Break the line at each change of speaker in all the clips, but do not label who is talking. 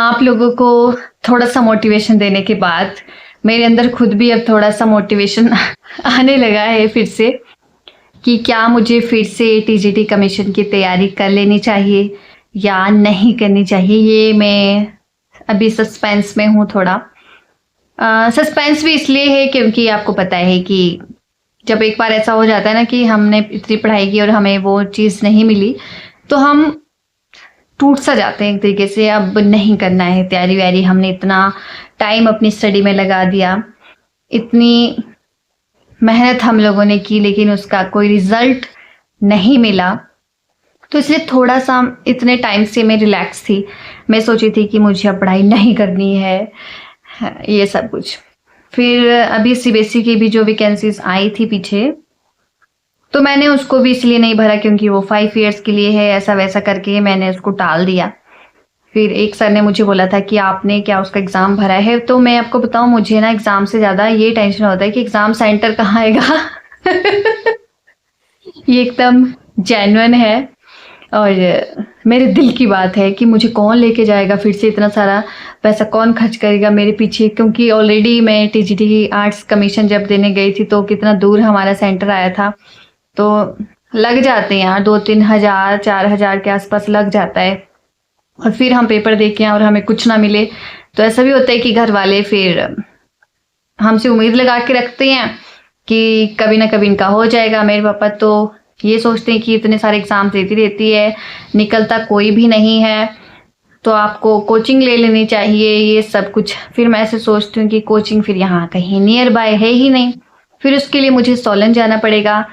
आप लोगों को थोड़ा-सा मोटिवेशन देने के बाद मेरे अंदर खुद भी अब थोड़ा-सा मोटिवेशन आने लगा है फिर से कि क्या मुझे फिर से टीजीटी कमीशन की तैयारी कर लेनी चाहिए या नहीं करनी चाहिए। ये मैं अभी सस्पेंस में हूँ थोड़ा। सस्पेंस भी इसलिए है क्योंकि आपको पता है कि जब एक बार ऐसा हो जाता है ना कि हमने इतनी पढ़ाई की और हमें वो चीज़ नहीं मिली, तो हम टूट सा जाते हैं एक तरीके से। अब नहीं करना है तैयारी वैयारी, हमने इतना टाइम अपनी स्टडी में लगा दिया, इतनी मेहनत हम लोगों ने की, लेकिन उसका कोई रिजल्ट नहीं मिला। तो इसलिए थोड़ा सा इतने टाइम से मैं रिलैक्स थी। मैं सोची थी कि मुझे अब पढ़ाई नहीं करनी है, ये सब कुछ। फिर अभी सीबीएसई की भी जो वैकेंसीज आई थी पीछे, तो मैंने उसको भी इसलिए नहीं भरा क्योंकि वो 5 इयर्स के लिए है, ऐसा वैसा करके मैंने उसको टाल दिया। फिर एक सर ने मुझे बोला था कि आपने क्या उसका एग्ज़ाम भरा है? तो मैं आपको बताऊँ, मुझे ना एग्ज़ाम से ज़्यादा ये टेंशन होता है कि एग्ज़ाम सेंटर कहाँ आएगा। ये एकदम जेन्युइन है और मेरे दिल की बात है कि मुझे कौन लेके जाएगा फिर से, इतना सारा पैसा कौन खर्च करेगा मेरे पीछे। क्योंकि ऑलरेडी मैं टीजीटी आर्ट्स कमीशन जब देने गई थी तो कितना दूर हमारा सेंटर आया था, तो लग जाते हैं यार 2-3 हज़ार 4 हज़ार के आसपास लग जाता है। और फिर हम पेपर दे के आए और हमें कुछ ना मिले, तो ऐसा भी होता है कि घर वाले फिर हमसे उम्मीद लगा के रखते हैं कि कभी ना कभी इनका हो जाएगा। मेरे पापा तो ये सोचते हैं कि इतने सारे एग्ज़ाम देती रहती है, निकलता कोई भी नहीं है, तो आपको कोचिंग ले लेनी चाहिए, ये सब कुछ। फिर मैं ऐसे सोचती हूँ कि कोचिंग फिर यहाँ कहीं नियर बाय है ही नहीं, फिर उसके लिए मुझे सोलन जाना पड़ेगा।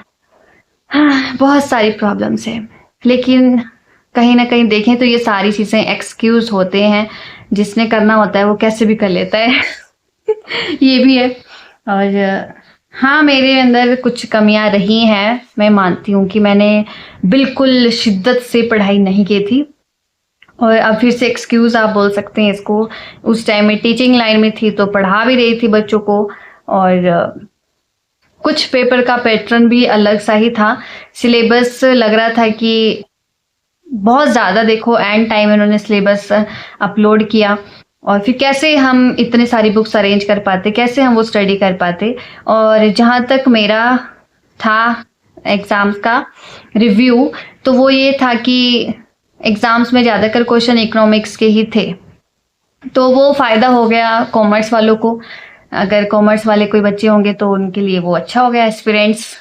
हाँ, बहुत सारी प्रॉब्लम्स हैं, लेकिन कहीं ना कहीं देखें तो ये सारी चीज़ें एक्सक्यूज़ होते हैं। जिसने करना होता है वो कैसे भी कर लेता है। ये भी है। और हाँ, मेरे अंदर कुछ कमियां रही हैं। मैं मानती हूँ कि मैंने बिल्कुल शिद्दत से पढ़ाई नहीं की थी, और अब फिर से एक्सक्यूज़ आप बोल सकते हैं इसको। उस टाइम में टीचिंग लाइन में थी तो पढ़ा भी रही थी बच्चों को, और कुछ पेपर का पैटर्न भी अलग सा ही था। सिलेबस लग रहा था कि बहुत ज़्यादा, देखो एंड टाइम इन्होंने सिलेबस अपलोड किया, और फिर कैसे हम इतने सारी बुक्स अरेंज कर पाते, कैसे हम वो स्टडी कर पाते। और जहाँ तक मेरा था एग्ज़ाम्स का रिव्यू, तो वो ये था कि एग्ज़ाम्स में ज़्यादातर क्वेश्चन इकोनॉमिक्स के ही थे, तो वो फ़ायदा हो गया कॉमर्स वालों को। अगर कॉमर्स वाले कोई बच्चे होंगे तो उनके लिए वो अच्छा हो गया, एस्पिरेंट्स,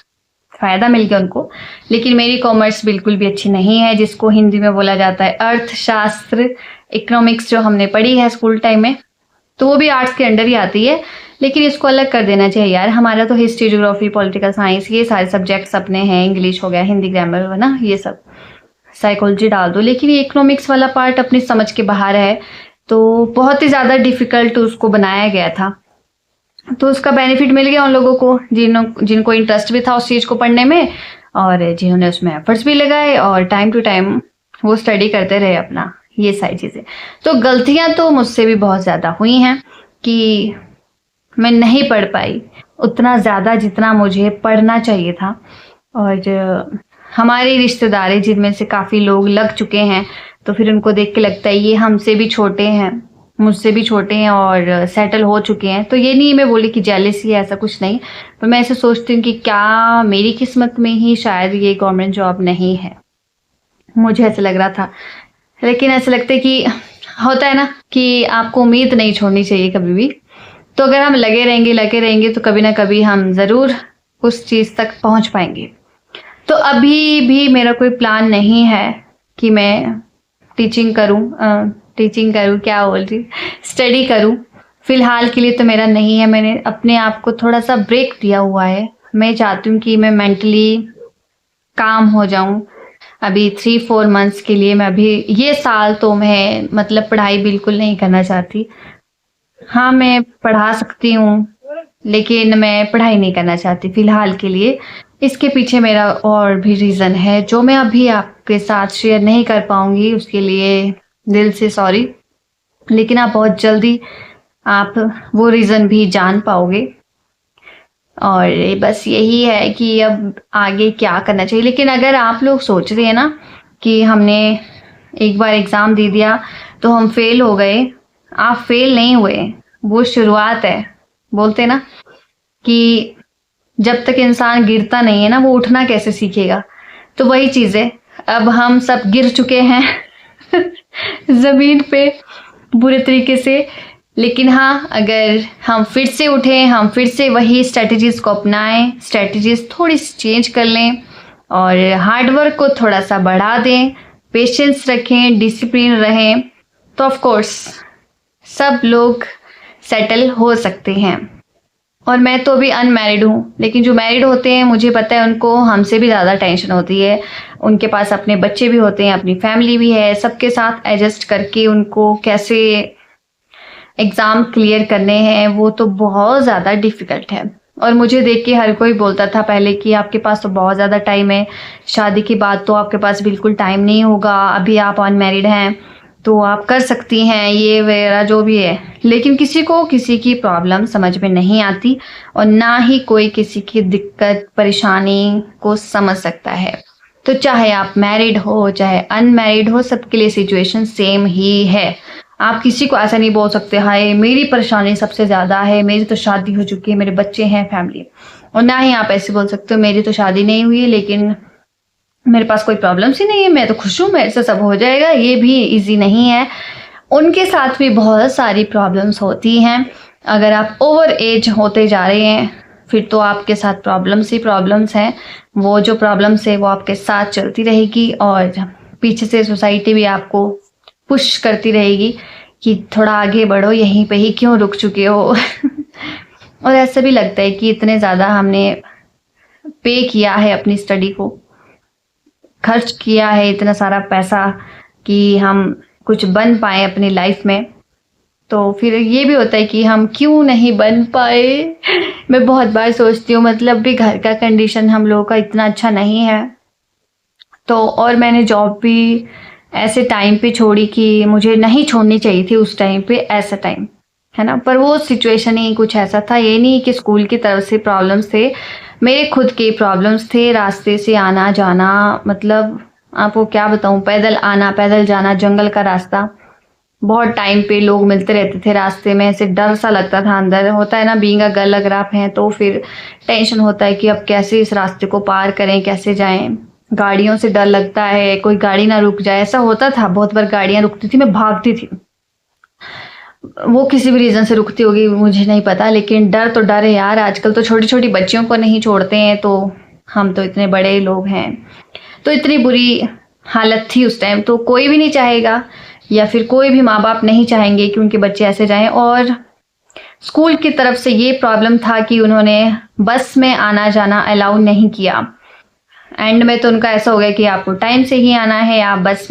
फ़ायदा मिल गया उनको। लेकिन मेरी कॉमर्स बिल्कुल भी अच्छी नहीं है, जिसको हिंदी में बोला जाता है अर्थशास्त्र। इकोनॉमिक्स जो हमने पढ़ी है स्कूल टाइम में, तो वो भी आर्ट्स के अंडर ही आती है, लेकिन इसको अलग कर देना चाहिए यार। हमारा तो हिस्ट्री, ज्योग्राफी, पॉलिटिकल साइंस, ये सारे सब्जेक्ट्स अपने हैं। इंग्लिश हो गया, हिंदी ग्रामर है ना, ये सब, साइकोलॉजी डाल दो। लेकिन ये इकोनॉमिक्स वाला पार्ट अपनी समझ के बाहर है, तो बहुत ही ज़्यादा डिफ़िकल्ट उसको बनाया गया था। तो उसका बेनिफिट मिल गया उन लोगों को जिनको इंटरेस्ट भी था उस चीज़ को पढ़ने में, और जिन्होंने उसमें एफर्ट्स भी लगाए और टाइम टू टाइम वो स्टडी करते रहे अपना, ये सारी चीज़ें। तो गलतियां तो मुझसे भी बहुत ज़्यादा हुई हैं कि मैं नहीं पढ़ पाई उतना ज़्यादा जितना मुझे पढ़ना चाहिए था। और हमारी रिश्तेदारी जिनमें से काफ़ी लोग लग चुके हैं, तो फिर उनको देख के लगता है ये हमसे भी छोटे हैं, मुझसे भी छोटे हैं और सेटल हो चुके हैं। तो ये नहीं मैं बोली कि जेलसी है, ऐसा कुछ नहीं, पर मैं ऐसे सोचती हूँ कि क्या मेरी किस्मत में ही शायद ये गवर्नमेंट जॉब नहीं है। मुझे ऐसा लग रहा था, लेकिन ऐसा लगता है कि होता है ना कि आपको उम्मीद नहीं छोड़नी चाहिए कभी भी। तो अगर हम लगे रहेंगे तो कभी ना कभी हम ज़रूर उस चीज़ तक पहुँच पाएंगे। तो अभी भी मेरा कोई प्लान नहीं है कि मैं टीचिंग करूँ, क्या बोल रही, स्टडी करूँ। फ़िलहाल के लिए तो मेरा नहीं है। मैंने अपने आप को थोड़ा सा ब्रेक दिया हुआ है। मैं चाहती हूँ कि मैं मेंटली काम हो जाऊँ अभी 3-4 मंथ्स के लिए। मैं अभी ये साल तो मैं मतलब पढ़ाई बिल्कुल नहीं करना चाहती। हाँ, मैं पढ़ा सकती हूँ, लेकिन मैं पढ़ाई नहीं करना चाहती फ़िलहाल के लिए। इसके पीछे मेरा और भी रीज़न है जो मैं अभी आपके साथ शेयर नहीं कर पाऊँगी, उसके लिए दिल से सॉरी। लेकिन आप बहुत जल्दी आप वो रीज़न भी जान पाओगे। और बस यही है कि अब आगे क्या करना चाहिए। लेकिन अगर आप लोग सोच रहे हैं ना कि हमने एक बार एग्ज़ाम दे दिया तो हम फेल हो गए। आप फेल नहीं हुए, वो शुरुआत है। बोलते ना कि जब तक इंसान गिरता नहीं है ना, वो उठना कैसे सीखेगा। तो वही चीज़ है, अब हम सब गिर चुके हैं ज़मीन पे बुरे तरीके से। लेकिन हाँ, अगर हम फिर से उठें, हम फिर से वही स्ट्रेटजीज़ को अपनाएं, स्ट्रेटजीज़ थोड़ी सी चेंज कर लें और हार्डवर्क को थोड़ा सा बढ़ा दें, पेशेंस रखें, डिसिप्लिन रहें, तो ऑफ कोर्स सब लोग सेटल हो सकते हैं। और मैं तो अभी अनमैरिड हूँ, लेकिन जो मैरिड होते हैं मुझे पता है उनको हमसे भी ज़्यादा टेंशन होती है। उनके पास अपने बच्चे भी होते हैं, अपनी फैमिली भी है, सबके साथ एडजस्ट करके उनको कैसे एग्ज़ाम क्लियर करने हैं, वो तो बहुत ज़्यादा डिफ़िकल्ट है। और मुझे देख के हर कोई बोलता था पहले कि आपके पास तो बहुत ज़्यादा टाइम है, शादी के बाद तो आपके पास बिल्कुल टाइम नहीं होगा, अभी आप अनमैरिड हैं तो आप कर सकती हैं, ये वगैरह जो भी है। लेकिन किसी को किसी की प्रॉब्लम समझ में नहीं आती और ना ही कोई किसी की दिक्कत परेशानी को समझ सकता है। तो चाहे आप मैरिड हो चाहे अनमैरिड हो, सबके लिए सिचुएशन सेम ही है। आप किसी को ऐसा नहीं बोल सकते हाय मेरी परेशानी सबसे ज़्यादा है, मेरी तो शादी हो चुकी है, मेरे बच्चे हैं, फैमिली। और ना ही आप ऐसे बोल सकते हो मेरी तो शादी नहीं हुई है लेकिन मेरे पास कोई प्रॉब्लम्स ही नहीं है, मैं तो खुश हूँ, मेरे से सब हो जाएगा। ये भी इजी नहीं है, उनके साथ भी बहुत सारी प्रॉब्लम्स होती हैं। अगर आप ओवर एज होते जा रहे हैं फिर तो आपके साथ प्रॉब्लम्स ही प्रॉब्लम्स हैं। वो जो प्रॉब्लम्स है वो आपके साथ चलती रहेगी और पीछे से सोसाइटी भी आपको पुश करती रहेगी कि थोड़ा आगे बढ़ो, यहीं पे ही क्यों रुक चुके हो और ऐसा भी लगता है कि इतने ज़्यादा हमने पे किया है अपनी स्टडी को, खर्च किया है इतना सारा पैसा कि हम कुछ बन पाए अपनी लाइफ में, तो फिर ये भी होता है कि हम क्यों नहीं बन पाए। मैं बहुत बार सोचती हूँ, मतलब भी घर का कंडीशन हम लोगों का इतना अच्छा नहीं है, तो और मैंने जॉब भी ऐसे टाइम पे छोड़ी कि मुझे नहीं छोड़नी चाहिए थी उस टाइम पे, ऐसा टाइम है ना। पर वो सिचुएशन ही कुछ ऐसा था, ये नहीं कि स्कूल की तरफ से प्रॉब्लम्स थे, मेरे खुद के प्रॉब्लम्स थे। रास्ते से आना जाना, मतलब आपको क्या बताऊं, पैदल आना पैदल जाना, जंगल का रास्ता, बहुत टाइम पे लोग मिलते रहते थे रास्ते में, ऐसे डर सा लगता था अंदर। होता है ना, बीइंग अ गर्ल अगर आप हैं तो फिर टेंशन होता है कि अब कैसे इस रास्ते को पार करें, कैसे जाएं। गाड़ियों से डर लगता है, कोई गाड़ी ना रुक जाए, ऐसा होता था। बहुत बार गाड़ियां रुकती थी, मैं भागती थी। वो किसी भी रीज़न से रुकती होगी मुझे नहीं पता, लेकिन डर तो डर है यार। आजकल तो छोटी छोटी बच्चियों को नहीं छोड़ते हैं, तो हम तो इतने बड़े लोग हैं। तो इतनी बुरी हालत थी उस टाइम, तो कोई भी नहीं चाहेगा या फिर कोई भी माँ बाप नहीं चाहेंगे कि उनके बच्चे ऐसे जाएं। और स्कूल की तरफ से ये प्रॉब्लम था कि उन्होंने बस में आना जाना अलाउ नहीं किया। एंड में तो उनका ऐसा हो गया कि आपको टाइम से ही आना है, आप बस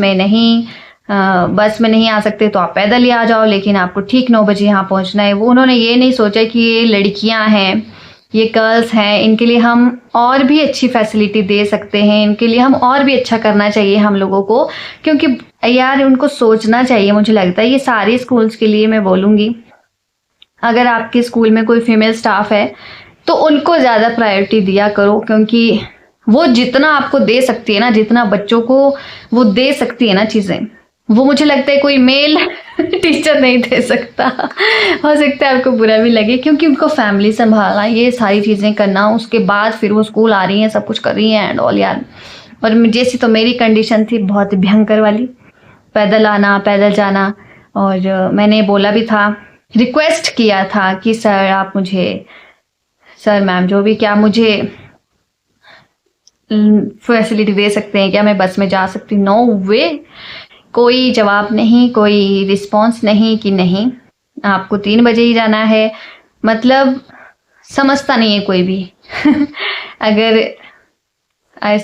में नहीं आ सकते तो आप पैदल ही आ जाओ, लेकिन आपको ठीक 9 बजे यहाँ पहुँचना है। वो उन्होंने ये नहीं सोचा कि ये लड़कियाँ हैं, ये गर्ल्स हैं, इनके लिए हम और भी अच्छी फैसिलिटी दे सकते हैं, इनके लिए हम और भी अच्छा करना चाहिए हम लोगों को। क्योंकि यार उनको सोचना चाहिए, मुझे लगता है ये सारे स्कूल्स के लिए मैं बोलूँगी। अगर आपके स्कूल में कोई फीमेल स्टाफ है तो उनको ज़्यादा प्रायोरिटी दिया करो, क्योंकि वो जितना आपको दे सकती है ना, जितना बच्चों को वो दे सकती है ना चीज़ें, वो मुझे लगता है कोई मेल टीचर नहीं दे सकता। हो सकता है आपको बुरा भी लगे, क्योंकि उनको फैमिली संभालना, ये सारी चीज़ें करना, उसके बाद फिर वो स्कूल आ रही हैं, सब कुछ कर रही हैं एंड ऑल यार। और जैसी तो मेरी कंडीशन थी बहुत भयंकर वाली, पैदल आना पैदल जाना। और मैंने बोला भी था, रिक्वेस्ट किया था कि सर आप मुझे, सर मैम जो भी, क्या मुझे फैसिलिटी दे सकते हैं क्या, मैं बस में जा सकती हूँ। नो वे, कोई जवाब नहीं, कोई रिस्पॉन्स नहीं कि नहीं आपको 3 बजे ही जाना है। मतलब समझता नहीं है कोई भी अगर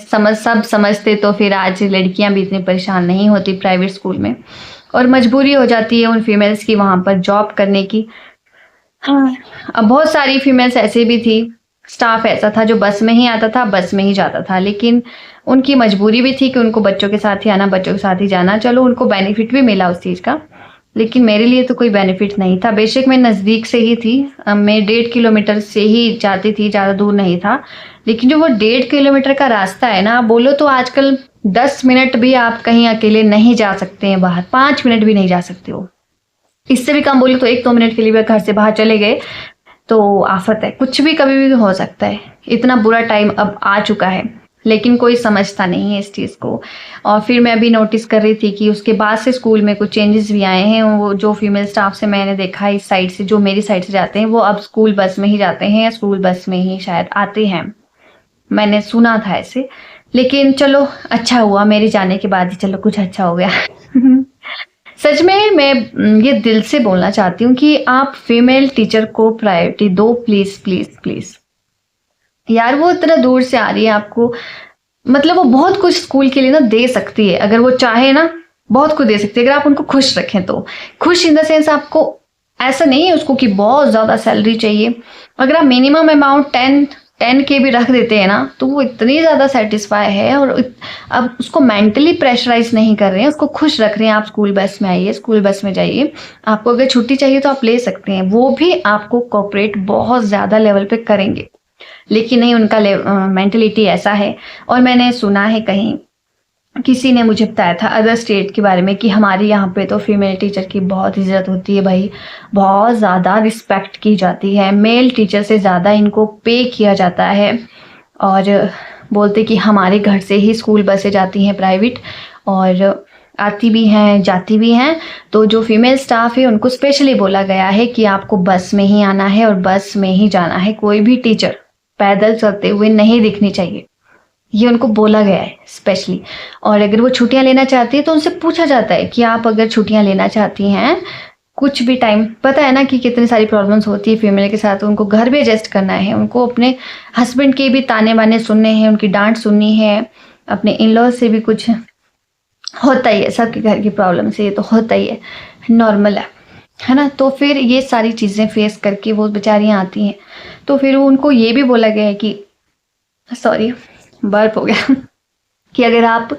सब समझते तो फिर आज लड़कियां भी इतनी परेशान नहीं होती प्राइवेट स्कूल में। और मजबूरी हो जाती है उन फीमेल्स की वहाँ पर जॉब करने की। हाँ, अब बहुत सारी फीमेल्स ऐसे भी थी, स्टाफ ऐसा था जो बस में ही आता था, बस में ही जाता था, लेकिन उनकी मजबूरी भी थी कि उनको बच्चों के साथ ही आना, बच्चों के साथ ही जाना। चलो उनको बेनिफिट भी मिला उस चीज़ का, लेकिन मेरे लिए तो कोई बेनिफिट नहीं था। बेशक मैं नज़दीक से ही थी, मैं 1.5 किलोमीटर से ही जाती थी, ज़्यादा दूर नहीं था। लेकिन जो वो 1.5 किलोमीटर का रास्ता है ना, आप बोलो तो आजकल 10 मिनट भी आप कहीं अकेले नहीं जा सकते हैं बाहर, 5 मिनट भी नहीं जा सकते हो। इससे भी कम बोलूँ तो 1-2 मिनट के लिए भी घर से बाहर चले गए तो आफत है, कुछ भी कभी भी हो सकता है। इतना बुरा टाइम अब आ चुका है, लेकिन कोई समझता नहीं है इस चीज़ को। और फिर मैं अभी नोटिस कर रही थी कि उसके बाद से स्कूल में कुछ चेंजेस भी आए हैं। वो जो फीमेल स्टाफ से मैंने देखा इस साइड से, जो मेरी साइड से जाते हैं, वो अब स्कूल बस में ही जाते हैं या स्कूल बस में ही शायद आते हैं। मैंने सुना था ऐसे, लेकिन चलो अच्छा हुआ मेरे जाने के बाद ही, चलो कुछ अच्छा हो गया। सच में मैं ये दिल से बोलना चाहती हूँ कि आप फीमेल टीचर को प्रायोरिटी दो, प्लीज प्लीज प्लीज। यार वो इतना दूर से आ रही है आपको, मतलब वो बहुत कुछ स्कूल के लिए ना दे सकती है, अगर वो चाहे ना बहुत कुछ दे सकती है, अगर आप उनको खुश रखें तो। खुश इन द सेंस, आपको ऐसा नहीं है उसको कि बहुत ज़्यादा सैलरी चाहिए। अगर आप मिनिमम अमाउंट 10K भी रख देते हैं ना, तो वो इतनी ज़्यादा सेटिस्फाई है। और अब उसको मेंटली प्रेशराइज नहीं कर रहे हैं, उसको खुश रख रहे हैं। आप स्कूल बस में आइए, स्कूल बस में जाइए, आपको अगर छुट्टी चाहिए तो आप ले सकते हैं, वो भी आपको कोऑपरेट बहुत ज़्यादा लेवल पे करेंगे। लेकिन नहीं, उनका मेंटलिटी ऐसा है। और मैंने सुना है कहीं, किसी ने मुझे बताया था अदर स्टेट के बारे में, कि हमारे यहाँ पे तो फीमेल टीचर की बहुत इज्जत होती है भाई, बहुत ज़्यादा रिस्पेक्ट की जाती है, मेल टीचर से ज़्यादा इनको पे किया जाता है। और बोलते कि हमारे घर से ही स्कूल बसें जाती हैं प्राइवेट, और आती भी हैं जाती भी हैं। तो जो फीमेल स्टाफ है उनको स्पेशली बोला गया है कि आपको बस में ही आना है और बस में ही जाना है, कोई भी टीचर पैदल चलते हुए नहीं दिखनी चाहिए, ये उनको बोला गया है स्पेशली। और अगर वो छुट्टियां लेना चाहती है तो उनसे पूछा जाता है कि आप अगर छुट्टियां लेना चाहती हैं कुछ भी टाइम, पता है ना कि कितनी सारी प्रॉब्लम्स होती है फीमेल के साथ, उनको घर भी एडजस्ट करना है, उनको अपने हस्बैंड के भी ताने बाने सुनने हैं, उनकी डांट सुननी है, अपने इन लॉ से भी कुछ होता ही है, सबके घर की प्रॉब्लम से ये तो होता ही है, नॉर्मल है ना। तो फिर ये सारी चीज़ें फेस करके वो बेचारियाँ आती हैं। तो फिर उनको ये भी बोला गया है कि, सॉरी बर्प हो गया, कि अगर आप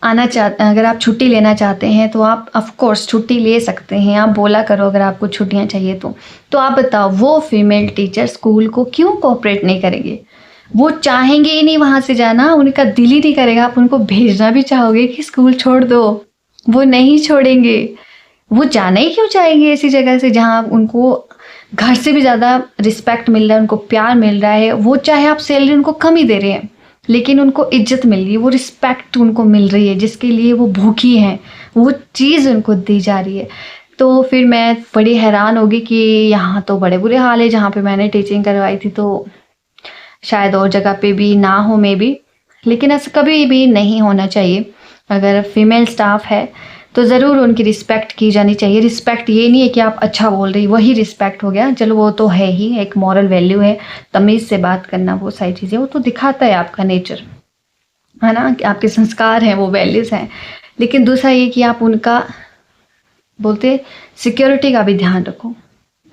अगर आप छुट्टी लेना चाहते हैं तो आप ऑफ कोर्स छुट्टी ले सकते हैं, आप बोला करो अगर आपको छुट्टियां चाहिए तो आप बताओ वो फीमेल टीचर स्कूल को क्यों कोऑपरेट नहीं करेंगे? वो चाहेंगे ही नहीं वहाँ से जाना, उनका दिल ही नहीं करेगा। आप उनको भेजना भी चाहोगे कि स्कूल छोड़ दो, वो नहीं छोड़ेंगे। वो जाना ही क्यों चाहेंगे ऐसी जगह से जहाँ उनको घर से भी ज़्यादा रिस्पेक्ट मिल रहा है, उनको प्यार मिल रहा है। वो चाहे आप सैलरी उनको कम ही दे रहे हैं, लेकिन उनको इज्जत मिल रही है, वो रिस्पेक्ट उनको मिल रही है, जिसके लिए वो भूखी हैं, वो चीज़ उनको दी जा रही है। तो फिर मैं बड़ी हैरान होगी कि यहाँ तो बड़े बुरे हाल है। जहाँ पे मैंने टीचिंग करवाई थी तो शायद और जगह पे भी ना हो मे बी, लेकिन ऐसा कभी भी नहीं होना चाहिए। अगर फीमेल स्टाफ है तो ज़रूर उनकी रिस्पेक्ट की जानी चाहिए। रिस्पेक्ट ये नहीं है कि आप अच्छा बोल रही, वही रिस्पेक्ट हो गया, चलो वो तो है ही, एक मॉरल वैल्यू है, तमीज़ से बात करना, वो सारी चीज़ें, वो तो दिखाता है आपका नेचर, है ना, कि आपके संस्कार हैं, वो वैल्यूज़ हैं। लेकिन दूसरा ये कि आप उनका बोलते सिक्योरिटी का भी ध्यान रखो,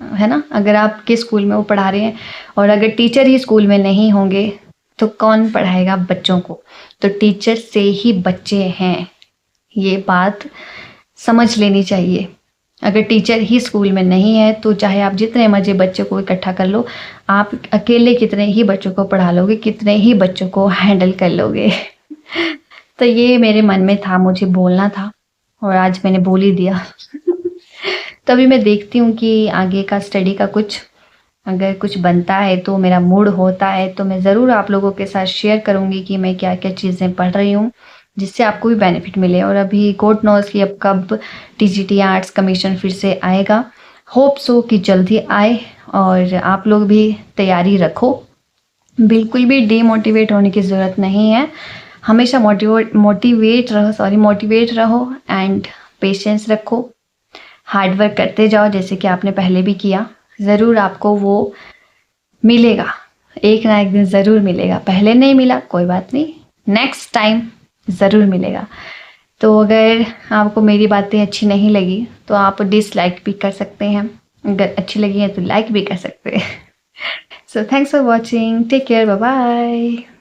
है ना। अगर आपके स्कूल में वो पढ़ा रहे हैं और अगर टीचर ही स्कूल में नहीं होंगे तो कौन पढ़ाएगा बच्चों को? तो टीचर से ही बच्चे हैं, ये बात समझ लेनी चाहिए। अगर टीचर ही स्कूल में नहीं है तो चाहे आप जितने मर्जी बच्चों को इकट्ठा कर लो, आप अकेले कितने ही बच्चों को पढ़ा लोगे, कितने ही बच्चों को हैंडल कर लोगे। तो ये मेरे मन में था, मुझे बोलना था और आज मैंने बोल ही दिया। तभी मैं देखती हूँ कि आगे का स्टडी का कुछ अगर कुछ बनता है तो, मेरा मूड होता है तो मैं ज़रूर आप लोगों के साथ शेयर करूँगी कि मैं क्या क्या चीज़ें पढ़ रही हूँ, जिससे आपको भी बेनिफिट मिले। और अभी गॉड नोज़ कि अब कब TGT आर्ट्स कमीशन फिर से आएगा, होप सो कि जल्दी आए। और आप लोग भी तैयारी रखो, बिल्कुल भी डीमोटिवेट होने की ज़रूरत नहीं है, हमेशा मोटिवेट रहो एंड पेशेंस रखो, हार्ड वर्क करते जाओ जैसे कि आपने पहले भी किया। ज़रूर आपको वो मिलेगा, एक ना एक दिन ज़रूर मिलेगा। पहले नहीं मिला कोई बात नहीं, नेक्स्ट टाइम ज़रूर मिलेगा। तो अगर आपको मेरी बातें अच्छी नहीं लगी तो आप डिसलाइक भी कर सकते हैं, अगर अच्छी लगी है तो लाइक भी कर सकते हैं। So thanks for watching, take care, bye bye.